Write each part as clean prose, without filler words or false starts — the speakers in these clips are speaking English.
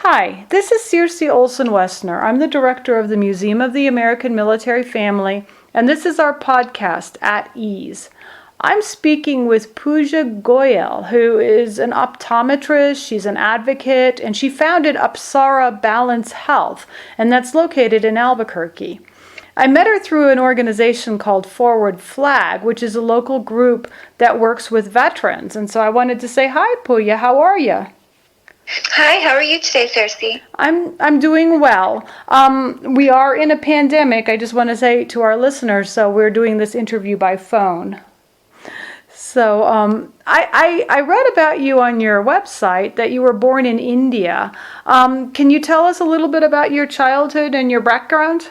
Hi, this is Circe Olson Woessner. I'm the director of the Museum of the American Military Family, and this is our podcast, At Ease. I'm speaking with Puja Goel, who is an optometrist, she's an advocate, and she founded Apsara Balance Health, and that's located in Albuquerque. I met her through an organization called Forward Flag, which is a local group that works with veterans. And so I wanted to say, hi, Puja, how are you? Hi, how are you today, Circe? I'm doing well. We are in a pandemic, I just want to say to our listeners, so we're doing this interview by phone. So I read about you on your website that you were born in India. Can you tell us a little bit about your childhood and your background?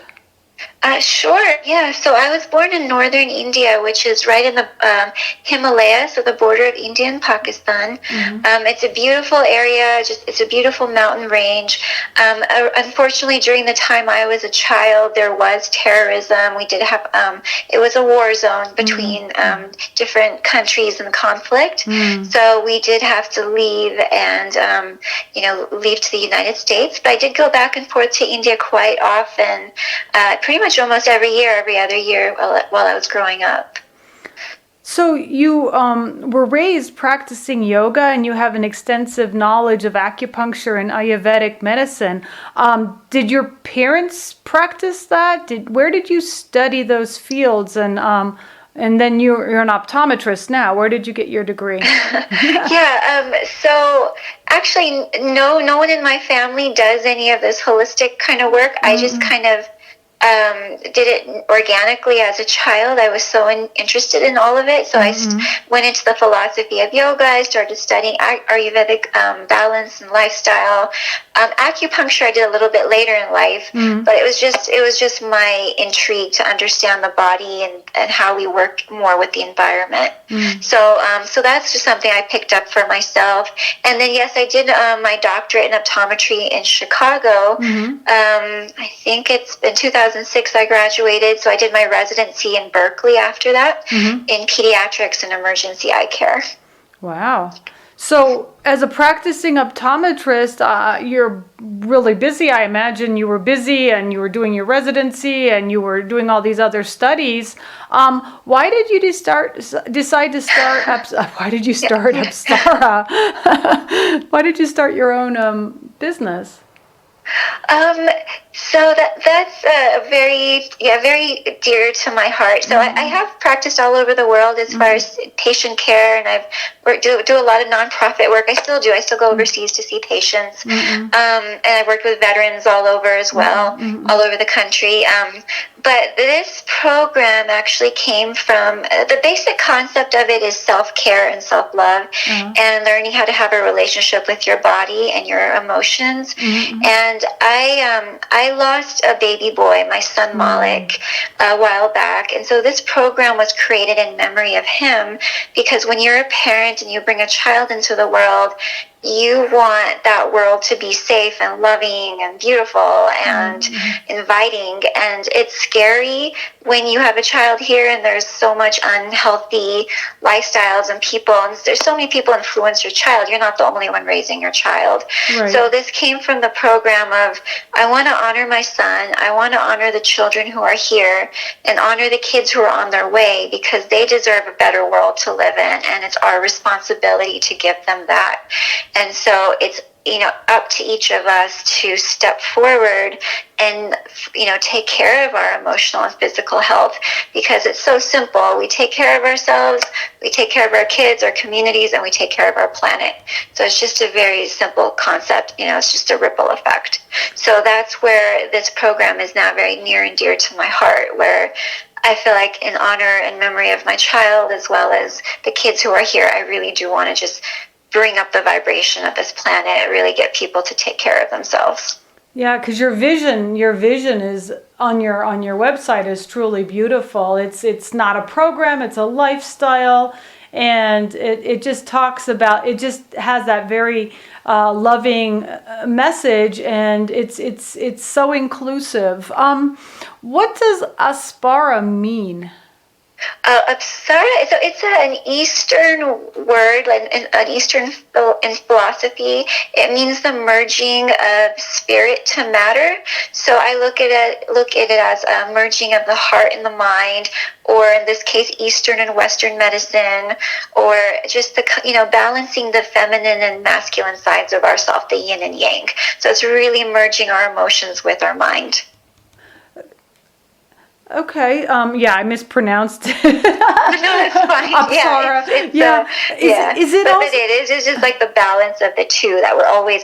Sure, yeah. So I was born in northern India, which is right in the Himalayas, so the border of India and Pakistan. Mm-hmm. It's a beautiful area, it's a beautiful mountain range. Unfortunately, during the time I was a child, there was terrorism. We did have, it was a war zone between different countries in conflict. Mm-hmm. So we did have to leave and, leave to the United States. But I did go back and forth to India quite often, pretty much almost every other year while I was growing up. So you were raised practicing yoga and you have an extensive knowledge of acupuncture and Ayurvedic medicine. Did your parents practice that? Where did you study those fields? And then you're an optometrist now. Where did you get your degree? So actually, no one in my family does any of this holistic kind of work. I just kind of did it organically as a child. I was so interested in all of it. So I went into the philosophy of yoga. I started studying Ayurvedic balance and lifestyle. Acupuncture I did a little bit later in life, but it was just my intrigue to understand the body and how we work more with the environment. So that's just something I picked up for myself. And then yes, I did my doctorate in optometry in Chicago. I think it's in 2006 I graduated, so I did my residency in Berkeley after that in pediatrics and emergency eye care. Wow. So as a practicing optometrist, you're really busy. I imagine you were busy and you were doing your residency and you were doing all these other studies. Why did you decide to start why did you start Apsara? Why did you start your own business? So that's very dear to my heart. So I have practiced all over the world as far as patient care, and I've do a lot of nonprofit work. I still do. I still go overseas to see patients, and I've worked with veterans all over as well, all over the country. But this program actually came from the basic concept of it is self-care and self-love, and learning how to have a relationship with your body and your emotions. And I lost a baby boy, my son Malik, a while back. And so this program was created in memory of him, because when you're a parent and you bring a child into the world, you want that world to be safe and loving and beautiful and inviting. And it's scary when you have a child here and there's so much unhealthy lifestyles and people, and there's so many people influence your child. You're not the only one raising your child. Right. So this came from the program of, I want to honor my son. I want to honor the children who are here and honor the kids who are on their way, because they deserve a better world to live in, and it's our responsibility to give them that. And so it's, up to each of us to step forward and, take care of our emotional and physical health, because it's so simple. We take care of ourselves, we take care of our kids, our communities, and we take care of our planet. So it's just a very simple concept. It's just a ripple effect. So that's where this program is now very near and dear to my heart, where I feel like in honor and memory of my child, as well as the kids who are here, I really do want to just bring up the vibration of this planet, really get people to take care of themselves. Yeah, because your vision is on your website is truly beautiful. It's not a program, it's a lifestyle, and it just talks about, it just has that very loving message, and it's so inclusive. What does Apsara mean? Apsara, so it's an Eastern word, like an Eastern in philosophy. It means the merging of spirit to matter. So I look at it as a merging of the heart and the mind, or in this case, Eastern and Western medicine, or just the balancing the feminine and masculine sides of ourself, the yin and yang. So it's really merging our emotions with our mind. Okay. Yeah, I mispronounced it. No, that's fine. Apsara. Is it but also? It's just like the balance of the two that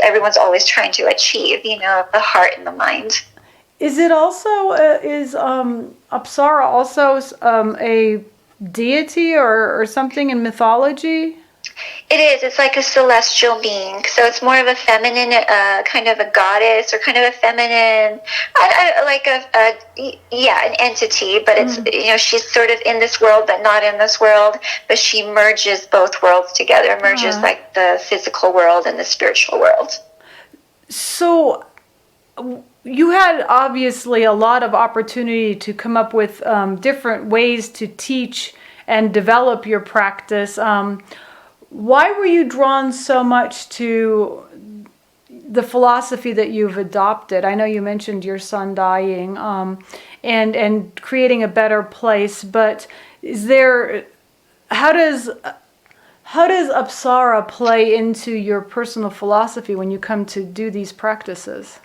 everyone's always trying to achieve. The heart and the mind. Is it also is Apsara also a deity or something in mythology? It is. It's like a celestial being. So it's more of a feminine, kind of a goddess, or kind of a feminine, an entity. But it's she's sort of in this world, but not in this world. But she merges both worlds together. Merges like the physical world and the spiritual world. So you had obviously a lot of opportunity to come up with different ways to teach and develop your practice. Why were you drawn so much to the philosophy that you've adopted? I know you mentioned your son dying and creating a better place, but how does Apsara play into your personal philosophy when you come to do these practices?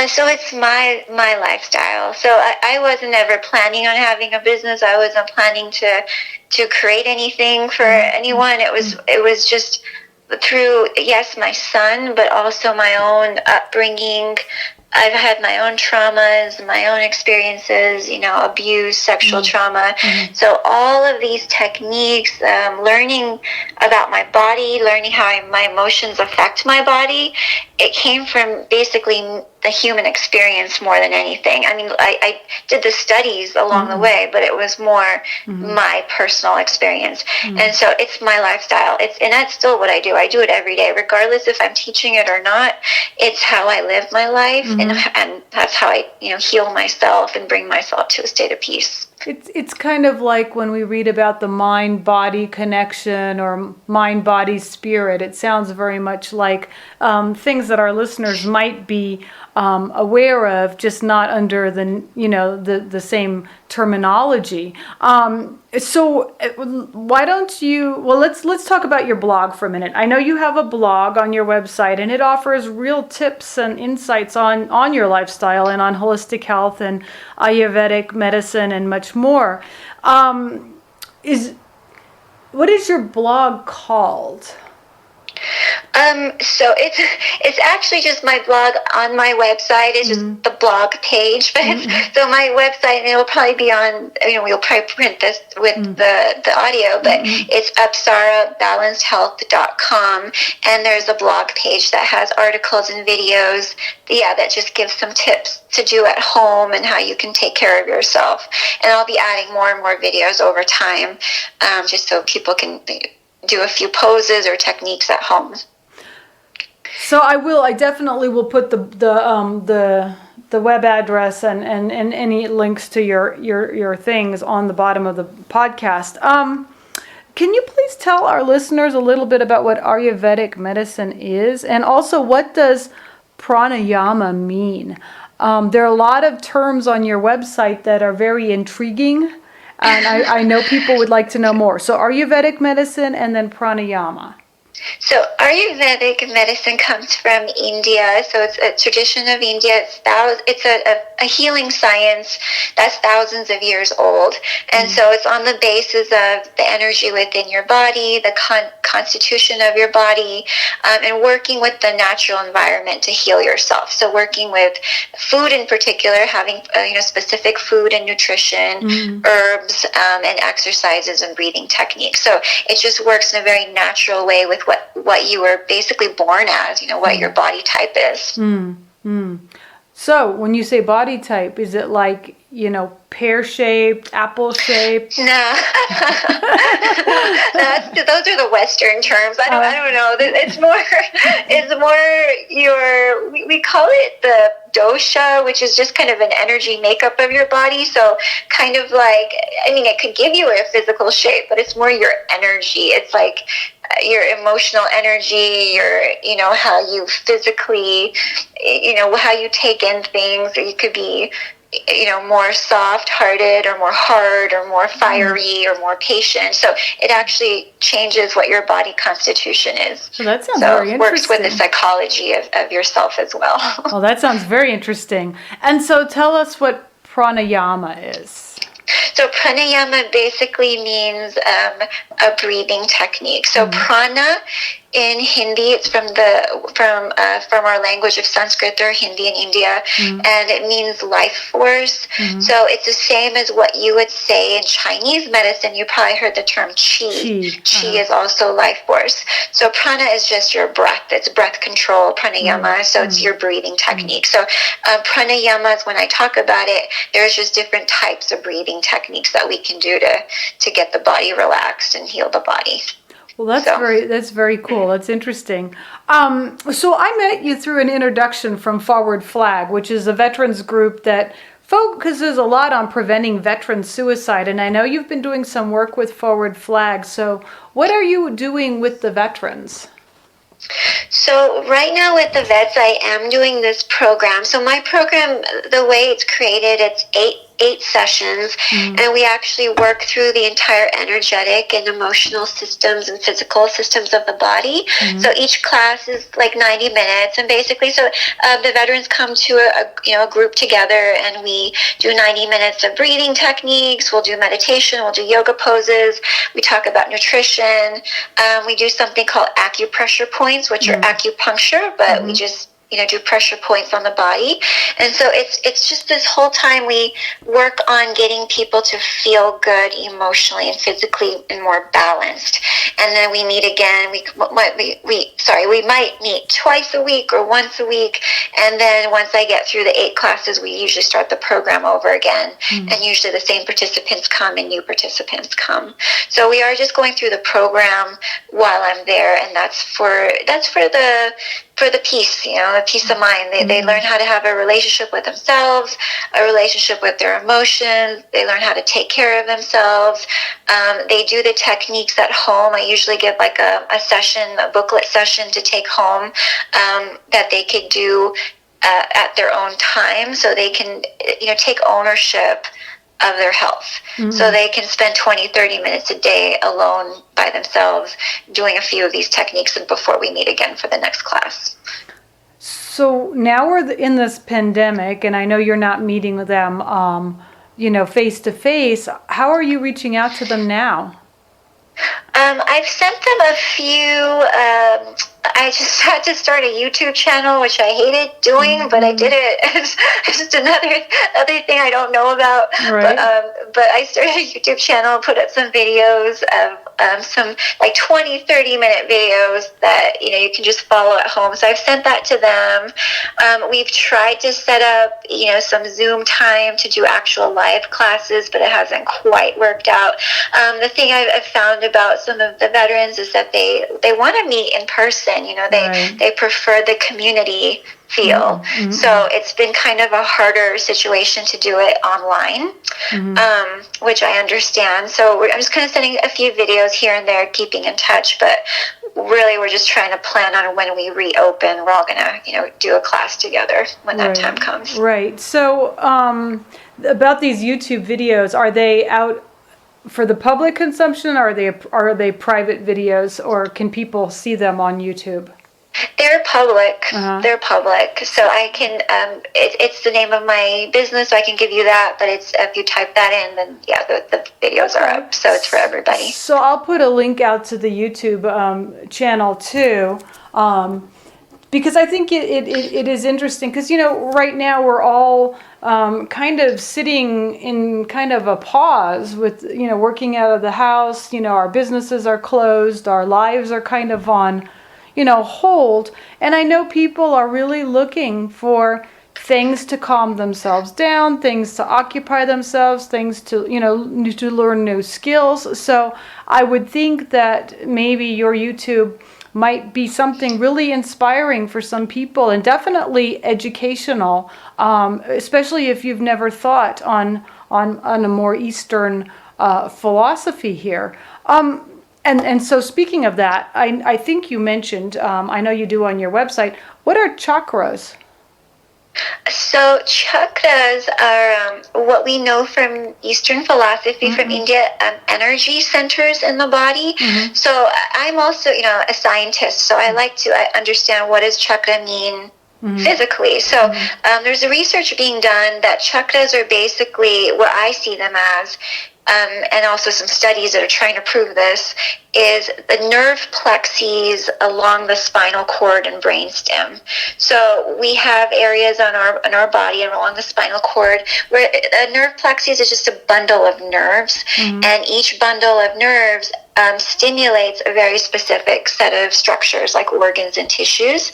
So it's my lifestyle. So I wasn't ever planning on having a business. I wasn't planning to create anything for anyone. It was just through, yes, my son, but also my own upbringing. I've had my own traumas, my own experiences, abuse, sexual trauma. So all of these techniques, learning about my body, learning how my emotions affect my body, it came from basically the human experience more than anything. I mean, I did the studies along the way, but it was more my personal experience. And so it's my lifestyle. And that's still what I do. I do it every day, regardless if I'm teaching it or not. It's how I live my life, and that's how I, heal myself and bring myself to a state of peace. It's kind of like when we read about the mind-body connection or mind-body-spirit. It sounds very much like things that our listeners might be aware of, just not under the same terminology. So why don't you? Well, let's talk about your blog for a minute. I know you have a blog on your website, and it offers real tips and insights on your lifestyle and on holistic health and Ayurvedic medicine and much more. What is your blog called? So it's actually just my blog on my website. It's just the blog page. But so my website, and it'll probably be on, we'll probably print this with the audio, but it's apsarabalancedhealth.com, and there's a blog page that has articles and videos, that just gives some tips to do at home and how you can take care of yourself. And I'll be adding more and more videos over time, just so people can do a few poses or techniques at home. So I definitely will put the web address and any links to your things on the bottom of the podcast. Can you please tell our listeners a little bit about what Ayurvedic medicine is, and also what does pranayama mean? There are a lot of terms on your website that are very intriguing, and I know people would like to know more. So Ayurvedic medicine and then pranayama. So Ayurvedic medicine comes from India. So it's a tradition of India. It's a healing science that's thousands of years old. And so it's on the basis of the energy within your body, the constitution of your body, and working with the natural environment to heal yourself. So working with food in particular, having specific food and nutrition, herbs, and exercises and breathing techniques. So it just works in a very natural way with what you were basically born as, what your body type is. So when you say body type, is it like, pear-shaped, apple-shaped? No, those are the Western terms. I don't know. It's more we call it the dosha, which is just kind of an energy makeup of your body. So kind of like, it could give you a physical shape, but it's more your energy. It's like your emotional energy, how you physically, how you take in things, or you could be, more soft-hearted or more hard or more fiery or more patient. So it actually changes what your body constitution is. So that sounds very interesting. Works with the psychology of yourself as well. Well, that sounds very interesting. And so tell us what pranayama is. So pranayama basically means a breathing technique. So prana in Hindi, it's from our language of Sanskrit or Hindi in India, and it means life force. So it's the same as what you would say in Chinese medicine. You probably heard the term qi. Qi is also life force. So prana is just your breath. It's breath control, pranayama. So it's your breathing technique. So pranayama is, when I talk about it, there's just different types of breathing techniques that we can do to get the body relaxed and heal the body. Well, that's very cool. That's interesting. So I met you through an introduction from Forward Flag, which is a veterans group that focuses a lot on preventing veteran suicide. And I know you've been doing some work with Forward Flag. So what are you doing with the veterans? So right now with the vets, I am doing this program. So my program, the way it's created, it's eight sessions, and we actually work through the entire energetic and emotional systems and physical systems of the body. So each class is like 90 minutes, and basically, so the veterans come to a group together, and we do 90 minutes of breathing techniques. We'll do meditation. We'll do yoga poses. We talk about nutrition. We do something called acupressure points, which are acupuncture, but we just do pressure points on the body. And so it's just this whole time we work on getting people to feel good emotionally and physically and more balanced. And then we meet again. We might meet twice a week or once a week. And then once I get through the 8 classes, we usually start the program over again. And usually the same participants come and new participants come. So we are just going through the program while I'm there, and that's for the peace, the peace of mind. They learn how to have a relationship with themselves, a relationship with their emotions. They learn how to take care of themselves. They do the techniques at home. I usually give like a booklet session to take home that they could do at their own time, so they can take ownership of their health. So they can spend 20-30 minutes a day alone by themselves doing a few of these techniques before we meet again for the next class. So now we're in this pandemic, and I know you're not meeting with them face to face. How are you reaching out to them now? I've sent them a few. I just had to start a YouTube channel, which I hated doing, but I did it. It's just another thing I don't know about. Right. But I started a YouTube channel, put up some videos of some like 20-30 minute videos that you can just follow at home. So I've sent that to them. We've tried to set up some Zoom time to do actual live classes, but it hasn't quite worked out. The thing I've found about some of the veterans is that they want to meet in person. They prefer the community feel. So it's been kind of a harder situation to do it online, which I understand. So I'm just kind of sending a few videos here and there, keeping in touch, but really we're just trying to plan on when we reopen. We're all going to, do a class together when that time comes. Right. So about these YouTube videos, are they out for the public consumption, or are they private videos, or can people see them on YouTube? They're public. They're public. So I can, it's the name of my business, so I can give you that, but if you type that in, then the videos are up, so it's for everybody. So I'll put a link out to the YouTube channel too, because I think it is interesting, because right now we're all kind of sitting in kind of a pause with working out of the house. Our businesses are closed, our lives are kind of on hold, and I know people are really looking for things to calm themselves down, things to occupy themselves, things to, to learn new skills. So I would think that maybe your YouTube might be something really inspiring for some people, and definitely educational, especially if you've never thought on a more Eastern philosophy here. And so speaking of that, I think you mentioned, I know you do on your website, what are chakras? So chakras are what we know from Eastern philosophy, from India, energy centers in the body. So I'm also, a scientist, so I like to understand what does chakra mean physically. So there's a research being done that chakras are basically what I see them as, and also some studies that are trying to prove this, is the nerve plexes along the spinal cord and brainstem. So we have areas on our body and along the spinal cord where a nerve plexus is just a bundle of nerves, and each bundle of nerves stimulates a very specific set of structures like organs and tissues.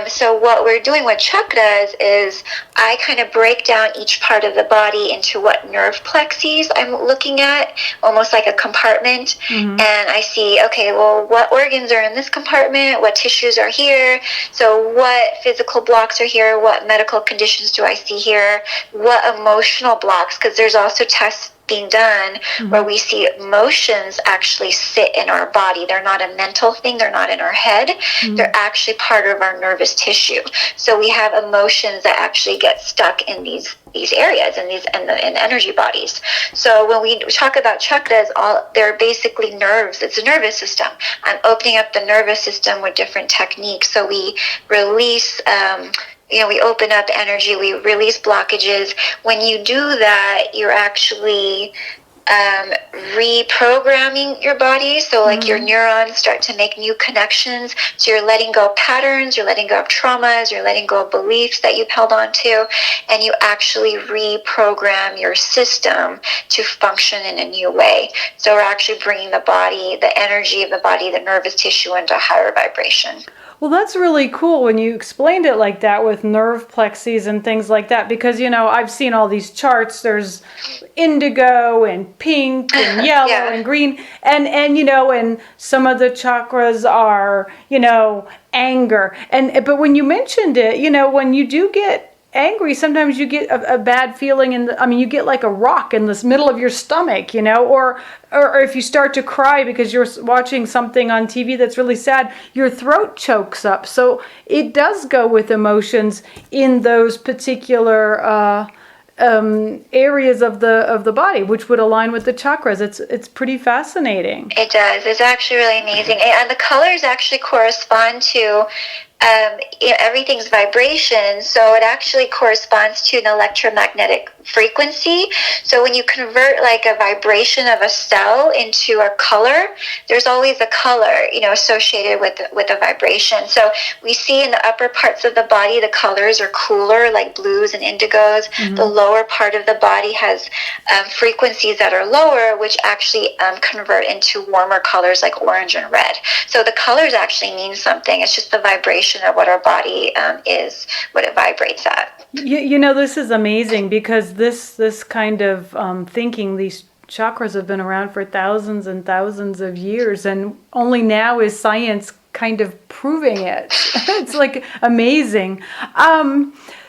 So what we're doing with chakras is I kind of break down each part of the body into what nerve plexes I'm looking at, almost like a compartment, and I see, okay, well, what organs are in this compartment, what tissues are here, so what physical blocks are here, what medical conditions do I see here, what emotional blocks, because there's also tests being done where we see emotions actually sit in our body. They're not a mental thing, they're not in our head, they're actually part of our nervous tissue. So we have emotions that actually get stuck in these areas, in the energy bodies. So when we talk about chakras, they're basically nerves. It's a nervous system. I'm opening up the nervous system with different techniques. So we release we open up energy, we release blockages. When you do that, you're actually reprogramming your body. So like your neurons start to make new connections. So you're letting go of patterns, you're letting go of traumas, you're letting go of beliefs that you've held on to, and you actually reprogram your system to function in a new way. So we're actually bringing the body, the energy of the body, the nervous tissue into a higher vibration. Well, that's really cool when you explained it like that with nerve plexes and things like that, because, I've seen all these charts. There's indigo and pink and yellow and green, and some of the chakras are, anger. But when you mentioned it, when you do get angry, sometimes you get a bad feeling you get like a rock in the middle of your stomach, or if you start to cry because you're watching something on TV that's really sad, your throat chokes up. So it does go with emotions in those particular areas of the body, which would align with the chakras. It's pretty fascinating. It does. It's actually really amazing, and the colors actually correspond to everything's vibration, so it actually corresponds to an electromagnetic frequency. So when you convert like a vibration of a cell into a color, there's always a color, associated with a vibration. So we see in the upper parts of the body, the colors are cooler, like blues and indigos. The lower part of the body has frequencies that are lower, which actually convert into warmer colors like orange and red. So the colors actually mean something. It's just the vibration of what our body is, what it vibrates at. This is amazing, because this kind of thinking, these chakras have been around for thousands and thousands of years, and only now is science kind of proving it. It's like amazing.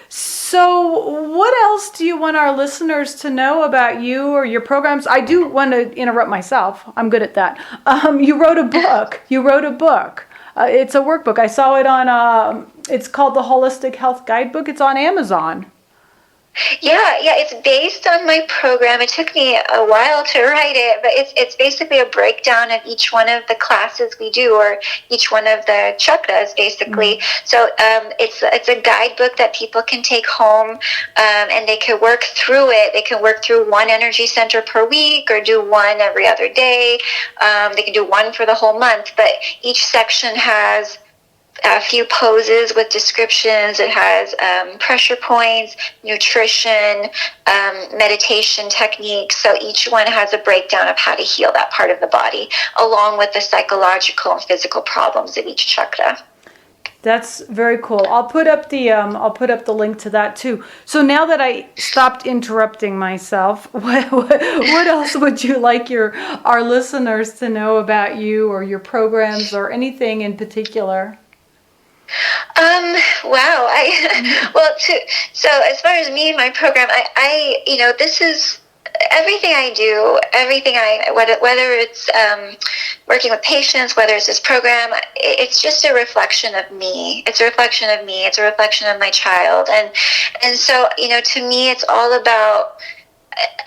So what else do you want our listeners to know about you or your programs? I do want to interrupt myself. I'm good at that. You wrote a book. It's a workbook. I saw it on, it's called the Holistic Health Guidebook. It's on Amazon. Yeah, it's based on my program. It took me a while to write it, but it's basically a breakdown of each one of the classes we do, or each one of the chakras, basically. So it's a guidebook that people can take home, and they can work through it. They can work through one energy center per week, or do one every other day. They can do one for the whole month, but each section has a few poses with descriptions. It has pressure points, nutrition, meditation techniques. So each one has a breakdown of how to heal that part of the body, along with the psychological and physical problems of each chakra. That's very cool. I'll put up the link to that too. So now that I stopped interrupting myself, what else would you like our listeners to know about you or your programs or anything in particular? Wow. So as far as me and my program, this is everything I do, whether it's working with patients, whether it's this program, it's just a reflection of me. It's a reflection of me. It's a reflection of my child. And so, to me, it's all about,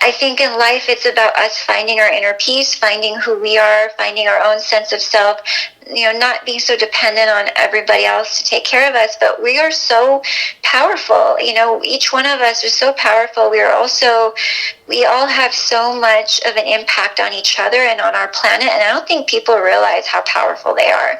I think in life, it's about us finding our inner peace, finding who we are, finding our own sense of self, not being so dependent on everybody else to take care of us. But we are so powerful. Each one of us is so powerful. We all have so much of an impact on each other and on our planet. And I don't think people realize how powerful they are.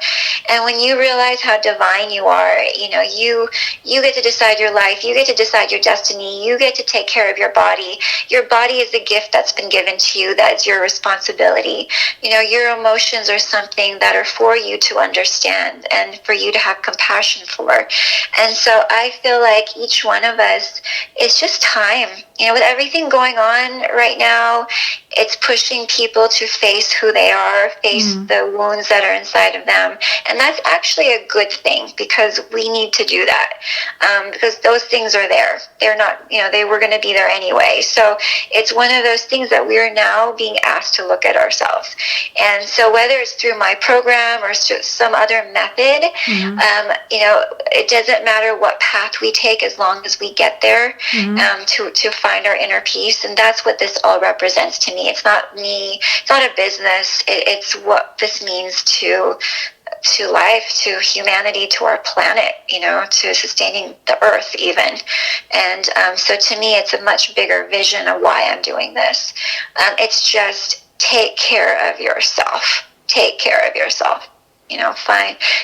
And when you realize how divine you are, you get to decide your life. You get to decide your destiny. You get to take care of your body. Your body is a gift that's been given to you. That's your responsibility. Your emotions are something that are for you to understand and for you to have compassion for. And so I feel like each one of us is just time. With everything going on right now, it's pushing people to face who they are, face the wounds that are inside of them. And that's actually a good thing, because we need to do that, because those things are there. They're not, they were going to be there anyway. So it's one of those things that we are now being asked to look at ourselves. And so whether it's through my program or some other method, it doesn't matter what path we take as long as we get there to find our inner peace. And that's what this all represents to me. It's not me. It's not a business. It's what this means to life, to humanity, to our planet, to sustaining the earth even. And so to me, it's a much bigger vision of why I'm doing this. It's just take care of yourself. Take care of yourself.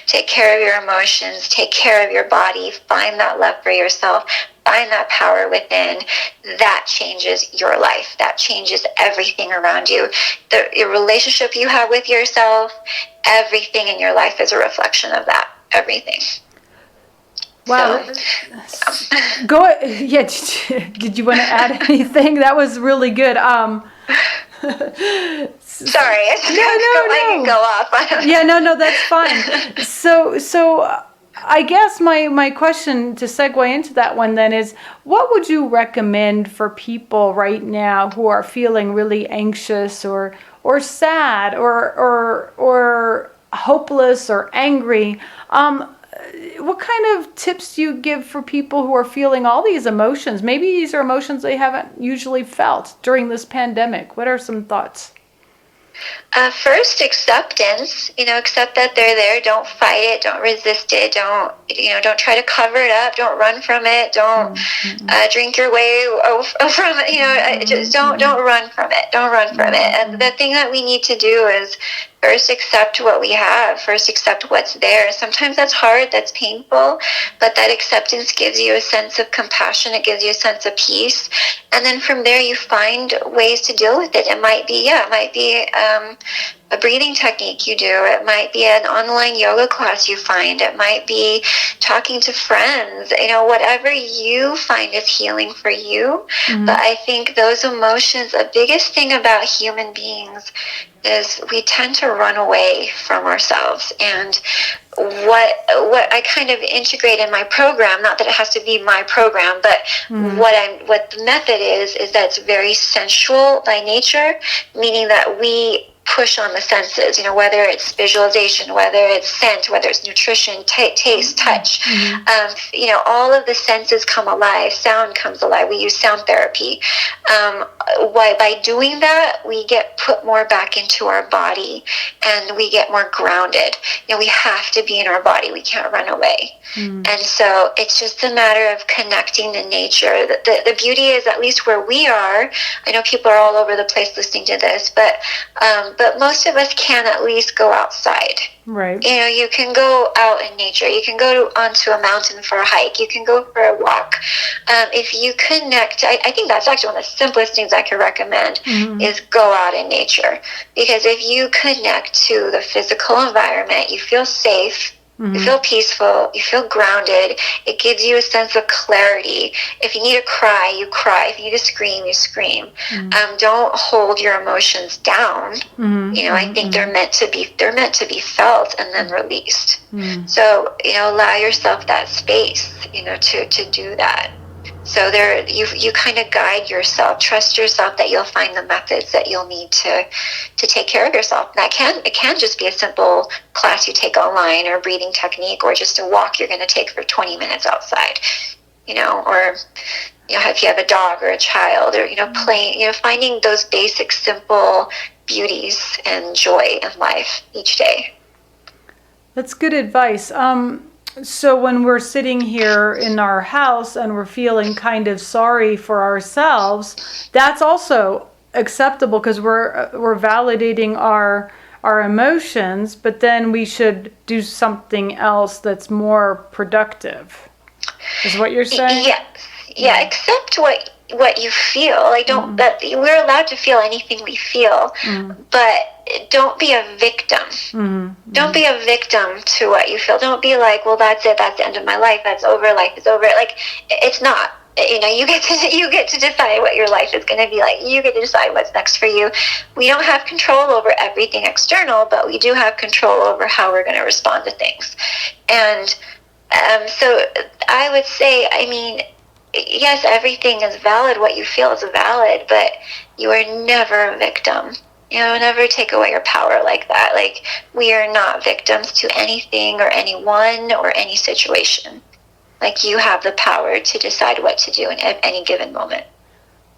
Take care of your emotions, take care of your body, find that love for yourself, find that power within. That changes your life. That changes everything around you. Your relationship you have with yourself, everything in your life is a reflection of that. Everything. Wow. Go ahead. Yeah. Did you want to add anything? That was really good. Sorry, I can go off. Yeah, no, that's fine. So I guess my question to segue into that one then is, what would you recommend for people right now who are feeling really anxious or sad or hopeless or angry? What kind of tips do you give for people who are feeling all these emotions? Maybe these are emotions they haven't usually felt during this pandemic. What are some thoughts? First, acceptance. Accept that they're there. Don't fight it. Don't resist it. Don't try to cover it up. Don't run from it. Don't drink your way from it. Just don't run from it. Don't run from it. And the thing that we need to do is first accept what we have. First accept what's there. Sometimes that's hard. That's painful. But that acceptance gives you a sense of compassion. It gives you a sense of peace. And then from there, you find ways to deal with it. It might be a breathing technique you do. It might be an online yoga class you find. It might be talking to friends. Whatever you find is healing for you. But I think those emotions, the biggest thing about human beings is we tend to run away from ourselves. And what I kind of integrate in my program, not that it has to be my program, but what the method is that it's very sensual by nature, meaning that we push on the senses, whether it's visualization, whether it's scent, whether it's nutrition, taste, touch, all of the senses come alive. Sound comes alive. We use sound therapy. By doing that, we get put more back into our body and we get more grounded. We have to be in our body. We can't run away. And so it's just a matter of connecting to nature. The beauty is, at least where we are, I know people are all over the place listening to this, but most of us can at least go outside. Right. You can go out in nature. You can go onto a mountain for a hike. You can go for a walk. If you connect, I think that's actually one of the simplest things I can recommend is go out in nature. Because if you connect to the physical environment, you feel safe. You feel peaceful. You feel grounded. It gives you a sense of clarity. If you need to cry, you cry. If you need to scream, you scream. Don't hold your emotions down. I think they're meant to be felt and then released. So, allow yourself that space, to do that. So you kind of guide yourself, trust yourself that you'll find the methods that you'll need to take care of yourself. It can just be a simple class you take online, or a breathing technique, or just a walk you're going to take for 20 minutes outside, or if you have a dog or a child, or playing, finding those basic simple beauties and joy in life each day. That's good advice. So when we're sitting here in our house and we're feeling kind of sorry for ourselves, that's also acceptable, because we're validating our emotions, but then we should do something else that's more productive. Is what you're saying? Yeah. Accept what you feel. Like that we're allowed to feel anything we feel, but don't be a victim. Don't be a victim to what you feel. Don't be like, well, that's it. That's the end of my life. That's over. Life is over. Like, it's not. You get to decide what your life is going to be like. You get to decide what's next for you. We don't have control over everything external, but we do have control over how we're going to respond to things. And so I would say, yes, everything is valid. What you feel is valid, but you are never a victim. Never take away your power like that. Like, we are not victims to anything or anyone or any situation. Like, you have the power to decide what to do in any given moment.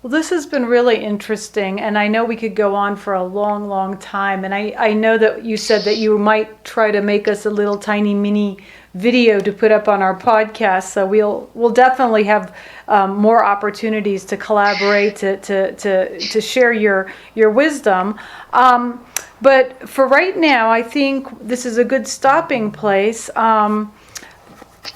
Well, this has been really interesting, and I know we could go on for a long, long time. And I know that you said that you might try to make us a little tiny mini video to put up on our podcast. So we'll definitely have more opportunities to collaborate, to share your wisdom. But for right now, I think this is a good stopping place.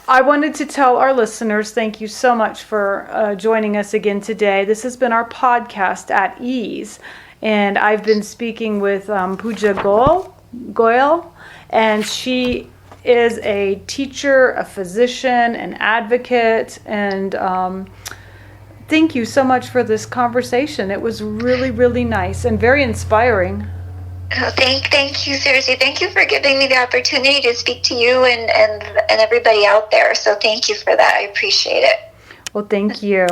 I wanted to tell our listeners, thank you so much for joining us again today. This has been our podcast, At Ease, and I've been speaking with Puja Goel, and she is a teacher, a physician, an advocate, and thank you so much for this conversation. It was really, really nice and very inspiring. Oh, thank you, Circe. Thank you for giving me the opportunity to speak to you and everybody out there. So thank you for that. I appreciate it. Well, thank you.